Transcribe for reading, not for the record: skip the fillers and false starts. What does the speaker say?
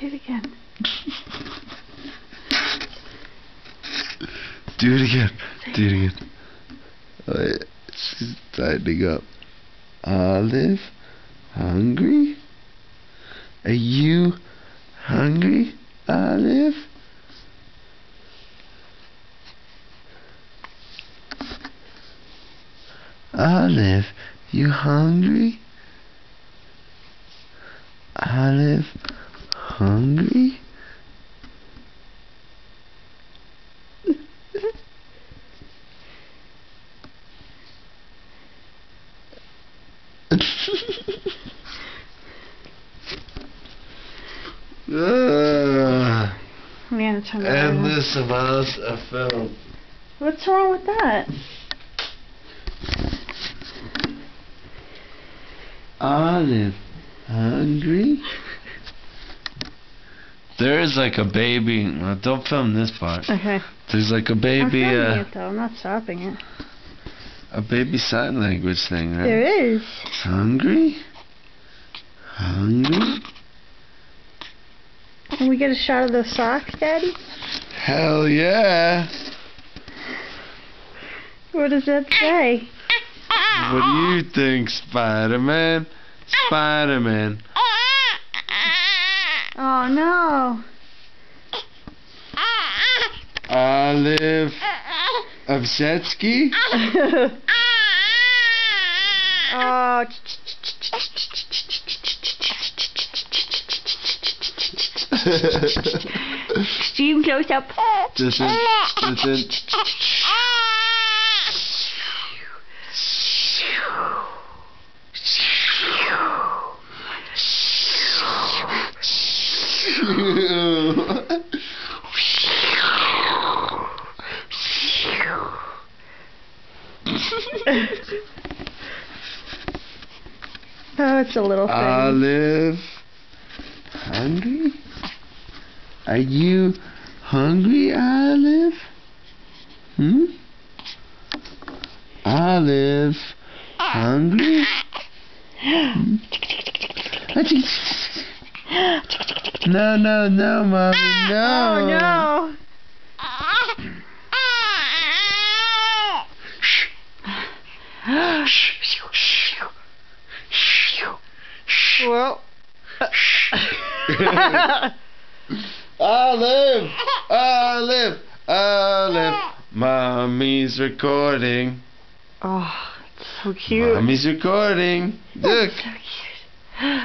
Say it again. Do it again. Do it again. Wait, she's tightening up. Olive, hungry? Are you hungry, Olive? Olive, you hungry? Olive, hungry? Man, it's hungry. Endless amounts of film. What's wrong with that? Olive, hungry? There's like a baby. Well, don't film this part. Okay. There's like a baby. I'm filming it though. I'm not stopping it. A baby sign language thing, right? There is. Hungry? Hungry? Can we get a shot of those socks, Daddy? Hell yeah! What does that say? What do you think, Spider-Man? Spider-Man. Oh no. Olive Ovsetsky? Oh. Extreme close up. Listen. Oh, it's a little thing. Olive, hungry? Are you hungry, Olive? Olive, hungry? No, no, no, Mommy, no. Oh no. Well. Olive! Olive! Olive! Mommy's recording. Oh, it's so cute. Mommy's recording. Look. So cute.